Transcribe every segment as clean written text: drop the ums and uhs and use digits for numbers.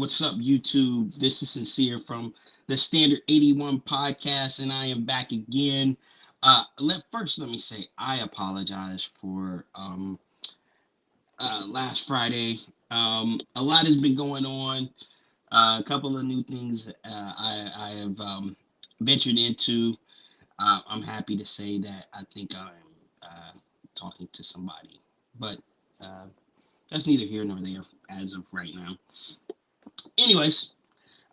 what's up, YouTube? This is Sincere from the Standard 81 podcast, and I am back again. Let me say I apologize for last Friday. A lot has been going on. A couple of new things I have ventured into. I'm happy to say that I think I'm talking to somebody, but uh, that's neither here nor there as of right now. Anyways,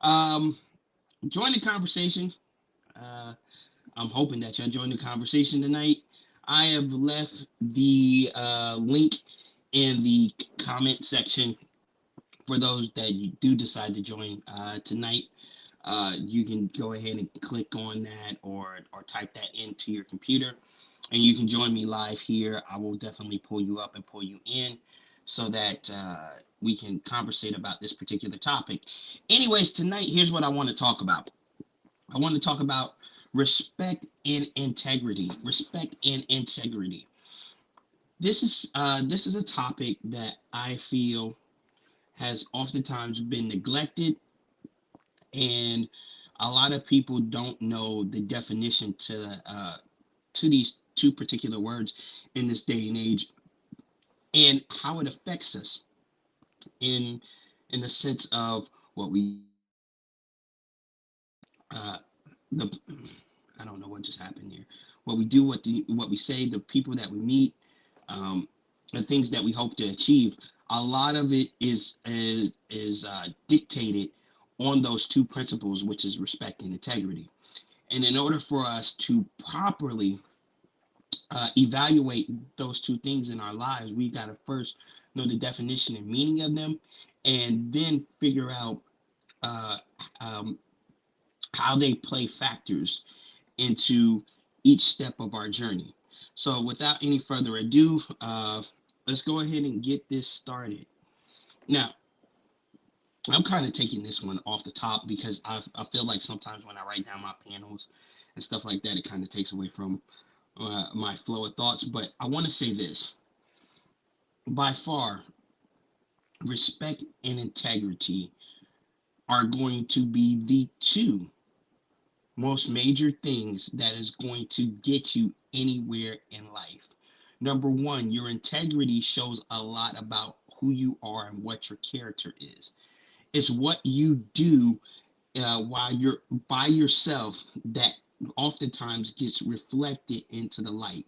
um, join the conversation. Uh, I'm hoping that y'all join the conversation tonight. I have left the link in the comment section for those that you do decide to join tonight. You can go ahead and click on that or type that into your computer, and you can join me live here. I will definitely pull you up and pull you in so that we can conversate about this particular topic. Anyways, tonight, here's what I want to talk about. I want to talk about respect and integrity. Respect and integrity. This is a topic that I feel has oftentimes been neglected, and a lot of people don't know the definition to these two particular words in this day and age, and how it affects us in the sense of what we uh, the I don't know what just happened here. What we do, what we say, the people that we meet, um, the things that we hope to achieve. A lot of it is dictated on those two principles, which is respect and integrity. And in order for us to properly evaluate those two things in our lives, we got to first know the definition and meaning of them, and then figure out uh, um, how they play factors into each step of our journey. So, without any further ado, let's go ahead and get this started. Now, I'm kind of taking this one off the top because I feel like sometimes when I write down my panels and stuff like that, it kind of takes away from my flow of thoughts. But I want to say this: by far, respect and integrity are going to be the two most major things that is going to get you anywhere in life. Number one, your integrity shows a lot about who you are and what your character is. It's what you do while you're by yourself that oftentimes gets reflected into the light.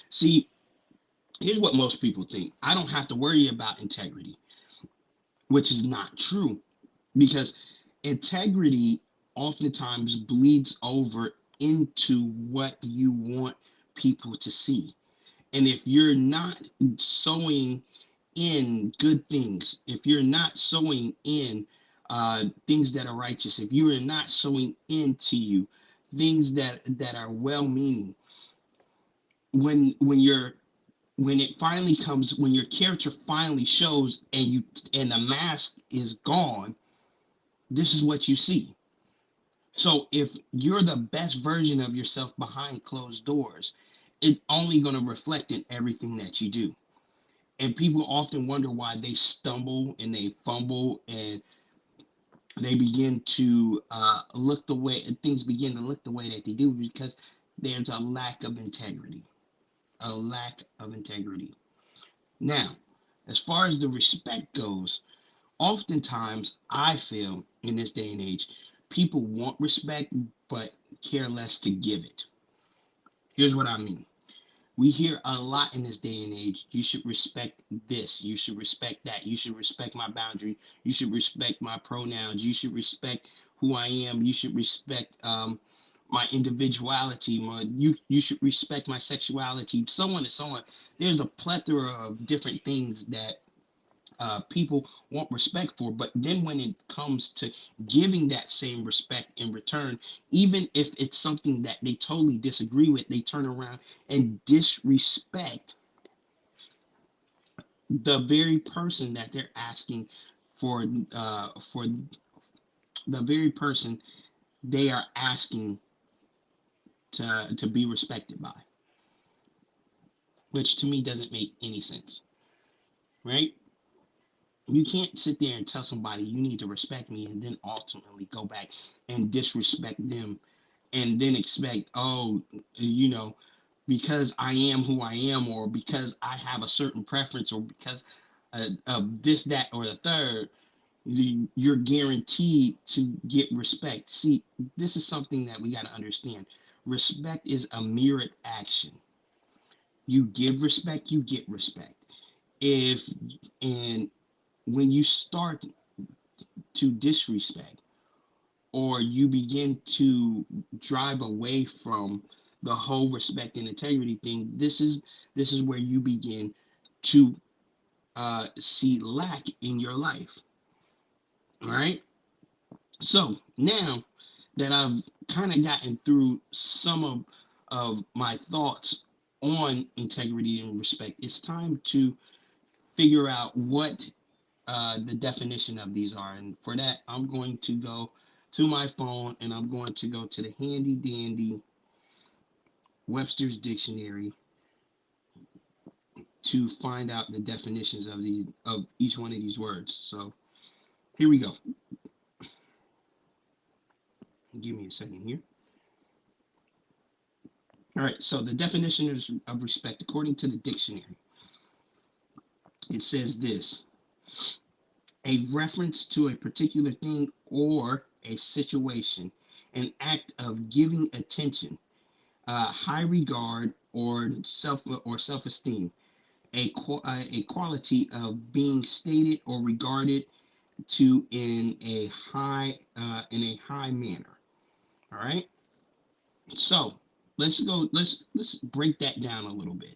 See, here's what most people think: I don't have to worry about integrity, which is not true, because integrity oftentimes bleeds over into what you want people to see. And if you're not sowing in good things, if you're not sowing in things that are righteous, if you are not sowing into you things that are well meaning, when you're when it finally comes, when your character finally shows and the mask is gone, this is what you see. So if you're the best version of yourself behind closed doors, it's only going to reflect in everything that you do. And people often wonder why they stumble and they fumble and they begin to look the way things begin to look the way that they do, because there's a lack of integrity. A lack of integrity. Now, as far as the respect goes, oftentimes I feel in this day and age, people want respect but care less to give it. Here's what I mean. We hear a lot in this day and age: you should respect this, you should respect that, you should respect my boundary, you should respect my pronouns, you should respect who I am, you should respect my individuality, you should respect my sexuality, so on and so on. There's a plethora of different things that people want respect for. But then when it comes to giving that same respect in return, even if it's something that they totally disagree with, they turn around and disrespect the very person that they're asking for the very person they are asking to be respected by, which to me doesn't make any sense, right? You can't sit there and tell somebody you need to respect me and then ultimately go back and disrespect them and then expect, oh, you know, because I am who I am, or because I have a certain preference, or because of this, that, or the third, you're guaranteed to get respect. See, this is something that we got to understand. Respect is a mirrored action. You give respect, you get respect. If and when you start to disrespect, or you begin to drive away from the whole respect and integrity thing, this is where you begin to see lack in your life. All right. So now that I've kind of gotten through some of my thoughts on integrity and respect, it's time to figure out what the definition of these are. And for that, I'm going to go to my phone and I'm going to go to the handy dandy Webster's Dictionary to find out the definitions of each one of these words. So here we go. Give me a second here. All right, so the definition of respect, according to the dictionary, it says this: a reference to a particular thing or a situation, an act of giving attention, high regard, or self-esteem, a quality of being stated or regarded to in a high manner. All right. So let's go. Let's break that down a little bit.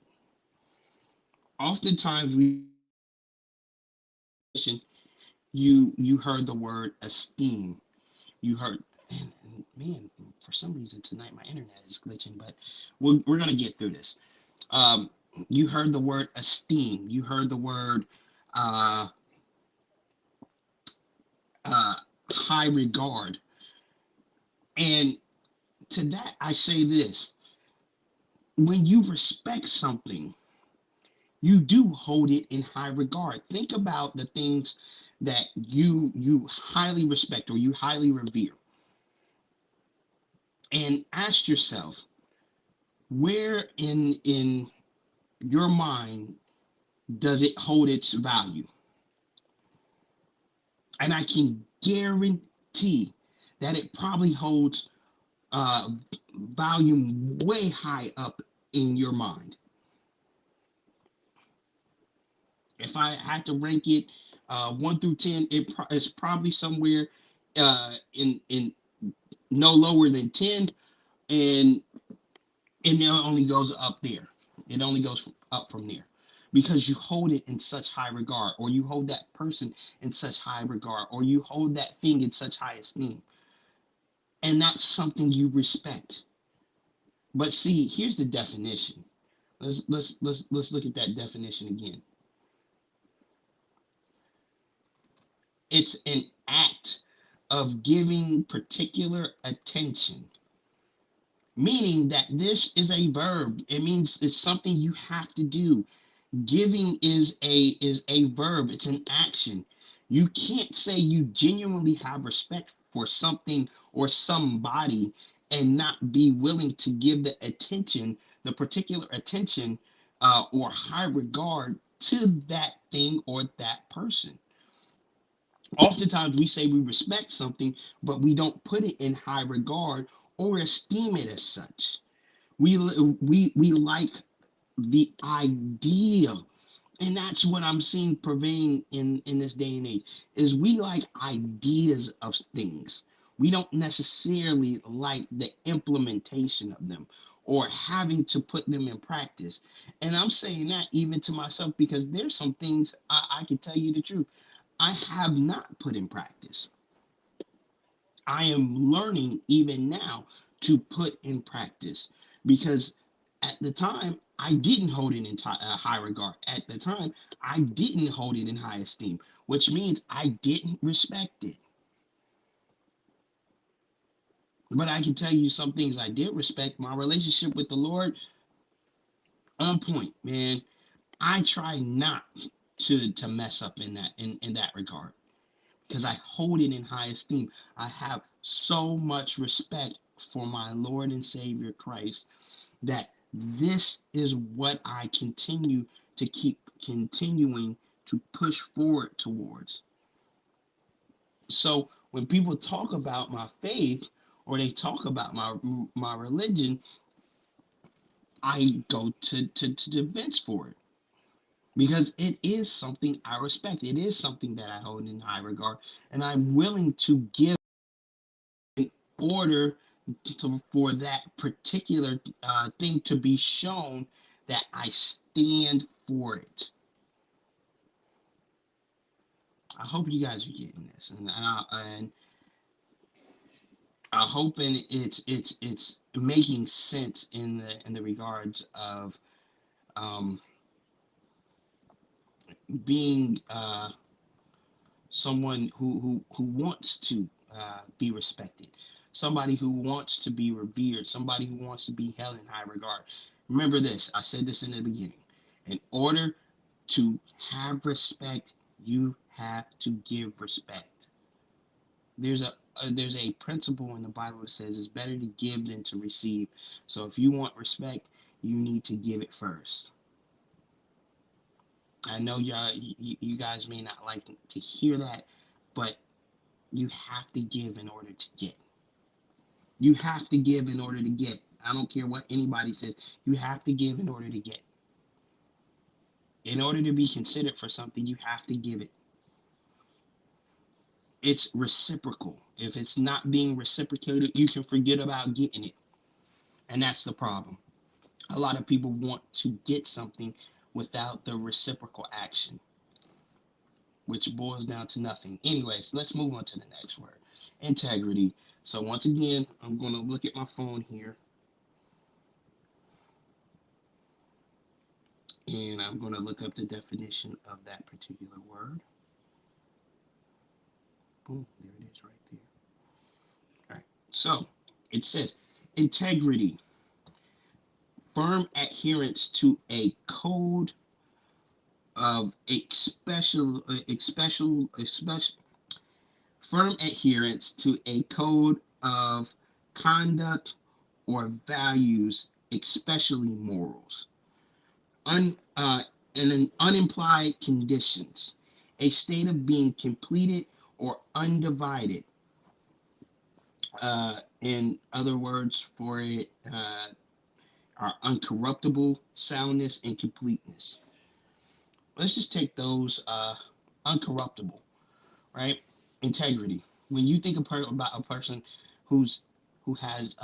Oftentimes we you heard the word esteem. You heard, man, for some reason tonight my internet is glitching, but we're gonna get through this. Um, you heard the word esteem. You heard the word uh, uh, high regard. And to that, I say this: when you respect something, you do hold it in high regard. Think about the things that you highly respect or you highly revere, and ask yourself, where in your mind does it hold its value? And I can guarantee that it probably holds uh, volume way high up in your mind. If I had to rank it 1 through 10, it's probably somewhere in no lower than 10, and it only goes up there. It only goes up from there because you hold it in such high regard, or you hold that person in such high regard, or you hold that thing in such high esteem, and that's something you respect. But see, here's the definition. Let's look at that definition again. It's an act of giving particular attention, meaning that this is a verb. It means it's something you have to do. Giving is a verb. It's an action. You can't say you genuinely have respect for something or somebody and not be willing to give the particular attention, or high regard to that thing or that person. Oftentimes we say we respect something, but we don't put it in high regard or esteem it as such. We like the idea, and that's what I'm seeing pervading in this day and age, is we like ideas of things. We don't necessarily like the implementation of them or having to put them in practice. And I'm saying that even to myself, because there's some things I can tell you the truth, I have not put in practice. I am learning even now to put in practice, because at the time I didn't hold it in high regard. At the time I didn't hold it in high esteem, which means I didn't respect it. But I can tell you some things I did respect. My relationship with the Lord, on point, man. I try not. to mess up in that regard, because I hold it in high esteem. I have so much respect for my Lord and Savior Christ that this is what I continue to keep continuing to push forward towards. So when people talk about my faith or they talk about my religion, I go to defense for it because it is something I respect. It is something that I hold in high regard, and I'm willing to give in order for that particular thing to be shown that I stand for it. I hope you guys are getting this, and I'm hoping it's making sense in the regards of um, being someone who wants to be respected, somebody who wants to be revered, somebody who wants to be held in high regard. Remember this, I said this in the beginning. In order to have respect, you have to give respect. There's a principle in the Bible that says it's better to give than to receive. So if you want respect, you need to give it first. I know you guys may not like to hear that, but you have to give in order to get. You have to give in order to get. I don't care what anybody says. You have to give in order to get. In order to be considered for something, you have to give it. It's reciprocal. If it's not being reciprocated, you can forget about getting it. And that's the problem. A lot of people want to get something without the reciprocal action, which boils down to nothing. Anyways, let's move on to the next word, integrity. So once again, I'm going to look at my phone here, and I'm going to look up the definition of that particular word. Boom, there it is right there. All right. So it says integrity, firm adherence to a code of special firm adherence to a code of conduct or values, especially morals. And unimplied conditions, a state of being completed or undivided. In other words, for it are uncorruptible, soundness, and completeness. Let's just take those uncorruptible, right? Integrity. When you think about a person who's who has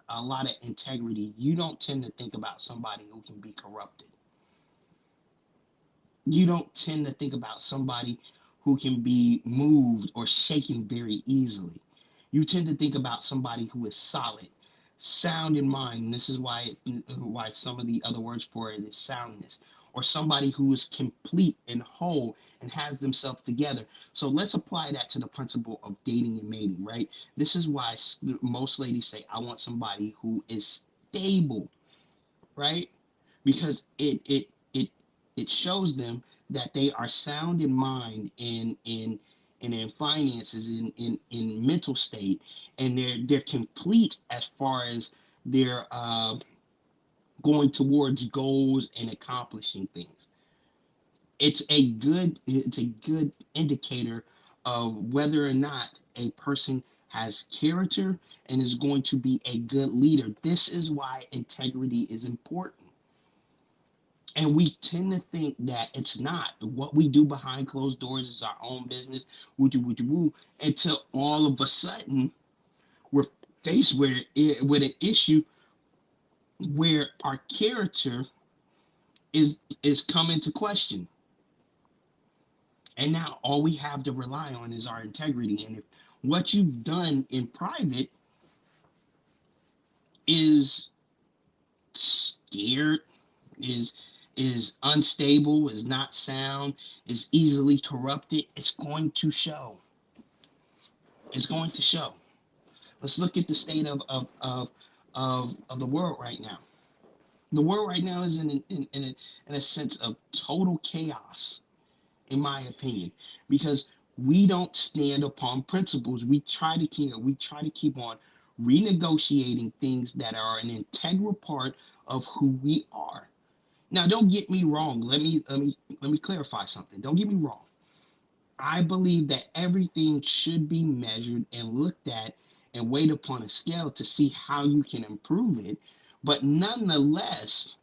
a lot of integrity, you don't tend to think about somebody who can be corrupted. You don't tend to think about somebody who can be moved or shaken very easily. You tend to think about somebody who is solid, sound in mind. And this is why some of the other words for it is soundness, or somebody who is complete and whole and has themselves together. So let's apply that to the principle of dating and mating, right? This is why most ladies say, I want somebody who is stable, right? Because it shows them that they are sound in mind and in finances, in mental state, and they're complete as far as their going towards goals and accomplishing things. It's a good indicator of whether or not a person has character and is going to be a good leader. This is why integrity is important. And we tend to think that it's not. What we do behind closed doors is our own business, woo, until all of a sudden we're faced with an issue where our character is coming to question. And now all we have to rely on is our integrity. And if what you've done in private is scared, is is unstable, is not sound, is easily corrupted, it's going to show. It's going to show. Let's look at the state of the world right now. The world right now is in a sense of total chaos. in my opinion, because we don't stand upon principles. We try to keep on renegotiating things that are an integral part of who we are. Now, don't get me wrong. Let me clarify something. Don't get me wrong. I believe that everything should be measured and looked at and weighed upon a scale to see how you can improve it. But nonetheless,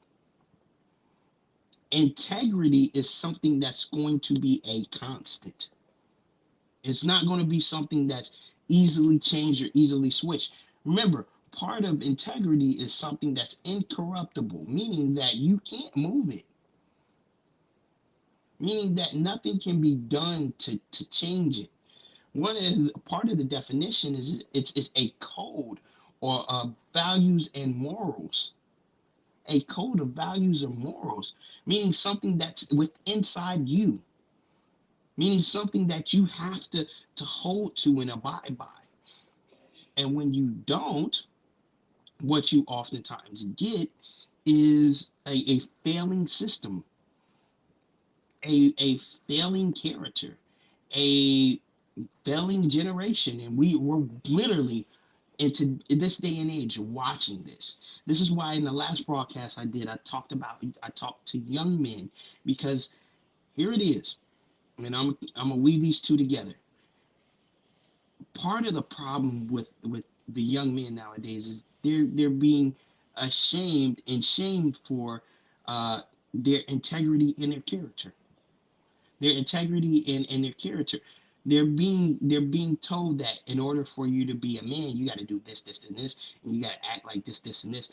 integrity is something that's going to be a constant. It's not going to be something that's easily changed or easily switched. Remember, part of integrity is something that's incorruptible, meaning that you can't move it, meaning that nothing can be done to change it. One is part of the definition is it's a code or values and morals. A code of values or morals, meaning something that's with inside you, meaning something that you have to hold to and abide by. And when you don't, what you oftentimes get is a failing system, a failing character, a failing generation. And we're literally into this day and age watching this. This is why in the last broadcast I talked to young men, because here it is, and I'm gonna weave these two together. Part of the problem with the young men nowadays is they're being ashamed and shamed for uh, their integrity and their character, their integrity and their character. They're being told that in order for you to be a man, you got to do this, this, and this, and you got to act like this, and this.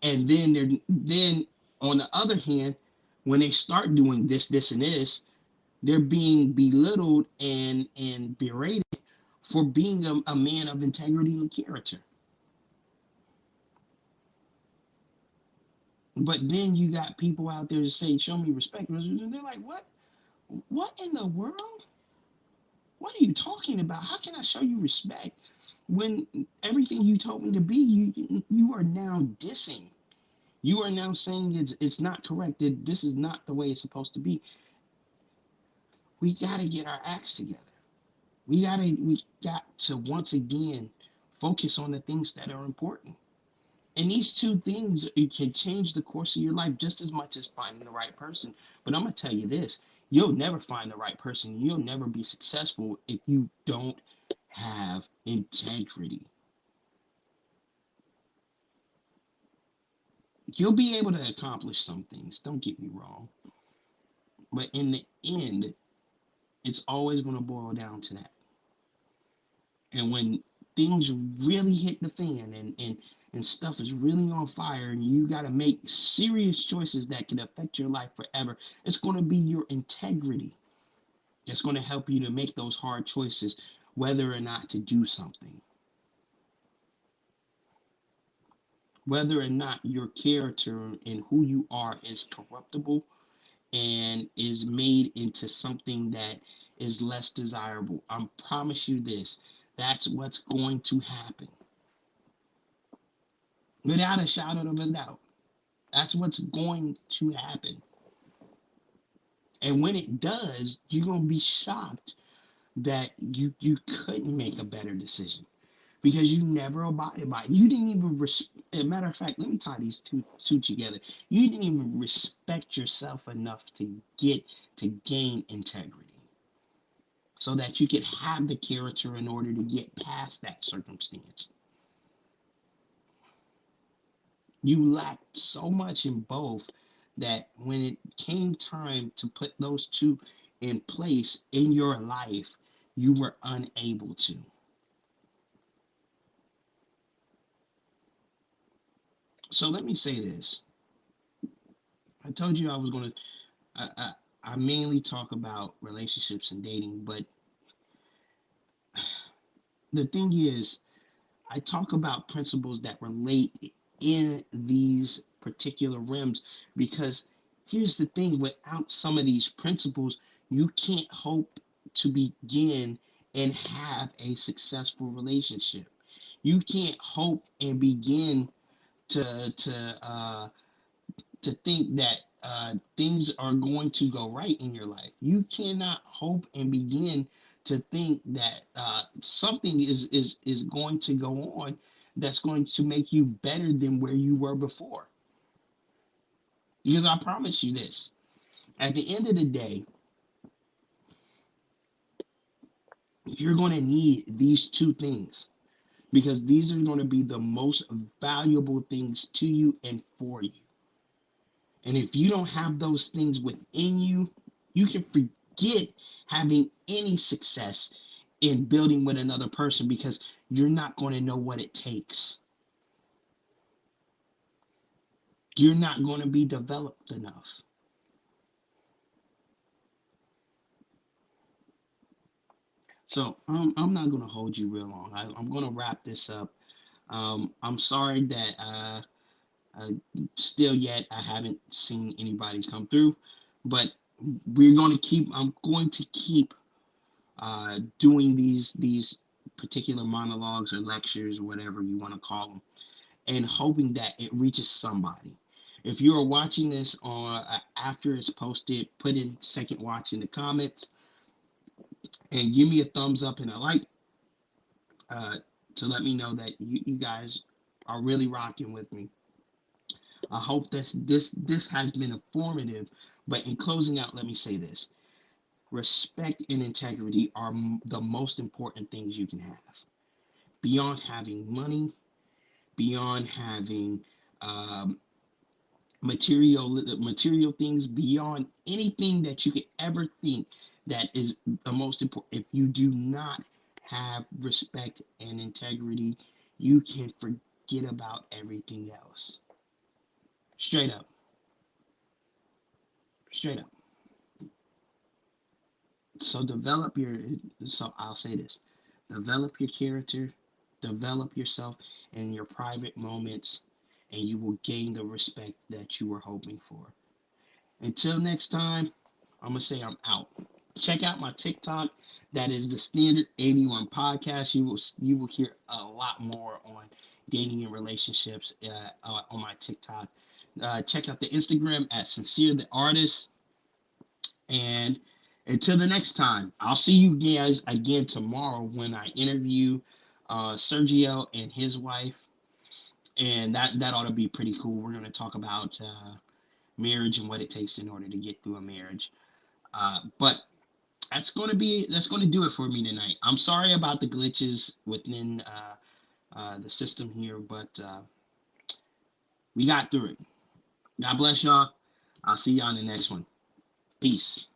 And then on the other hand, when they start doing this, and this, they're being belittled and berated for being a man of integrity and character. But then you got people out there to say, "Show me respect," and they're like, "What? What in the world? What are you talking about? How can I show you respect when everything you told me to be, you are now dissing? You are now saying it's not correct. That this is not the way it's supposed to be." We got to get our acts together. We got to once again focus on the things that are important. And these two things, it can change the course of your life just as much as finding the right person. But I'm gonna tell you this: you'll never find the right person. You'll never be successful if you don't have integrity. You'll be able to accomplish some things. Don't get me wrong, but in the end, it's always going to boil down to that. And when things really hit the fan and stuff is really on fire and you got to make serious choices that can affect your life forever, it's going to be your integrity that's going to help you to make those hard choices, whether or not to do something, whether or not your character and who you are is corruptible and is made into something that is less desirable. I promise you this: that's what's going to happen without a shadow of a doubt. That's what's going to happen. And when it does, you're going to be shocked that you couldn't make a better decision because you never abided by it. You didn't even as a matter of fact, let me tie these two together. You didn't even respect yourself enough to gain integrity so that you could have the character in order to get past that circumstance. You lacked so much in both that when it came time to put those two in place in your life, you were unable to. So let me say this. I told you I was going to, I mainly talk about relationships and dating, but the thing is, I talk about principles that relate in these particular realms because here's the thing: without some of these principles, you can't hope to begin and have a successful relationship. You can't hope and begin to to think that things are going to go right in your life. You cannot hope and begin to think that something is going to go on that's going to make you better than where you were before. Because I promise you this, at the end of the day, you're going to need these two things because these are going to be the most valuable things to you and for you. And if you don't have those things within you, you can forget having any success in building with another person because you're not going to know what it takes. You're not going to be developed enough. So I'm not going to hold you real long. I'm going to wrap this up. I'm sorry that uh, still yet I haven't seen anybody come through, but we're going to keep. I'm going to keep doing these particular monologues or lectures or whatever you want to call them, and hoping that it reaches somebody. If you are watching this on after it's posted, put in second watch in the comments and give me a thumbs up and a like uh, to let me know that you guys are really rocking with me. I hope that this has been informative. But in closing out, let me say this: respect and integrity are the most important things you can have. Beyond having money, beyond having um, material things, beyond anything that you could ever think that is the most important. If you do not have respect and integrity, you can forget about everything else. Straight up, straight up. So develop your. So I'll say this: develop your character, develop yourself in your private moments, and you will gain the respect that you were hoping for. Until next time, I'm gonna say I'm out. Check out my TikTok. That is the Standard 81 podcast. You will hear a lot more on dating and relationships on my TikTok. Check out the Instagram at Sincere the Artist. And until the next time, I'll see you guys again tomorrow when I interview Sergio and his wife, and that ought to be pretty cool. We're gonna talk about marriage and what it takes in order to get through a marriage. But that's gonna do it for me tonight. I'm sorry about the glitches within the system here, but we got through it. God bless y'all. I'll see y'all in the next one. Peace.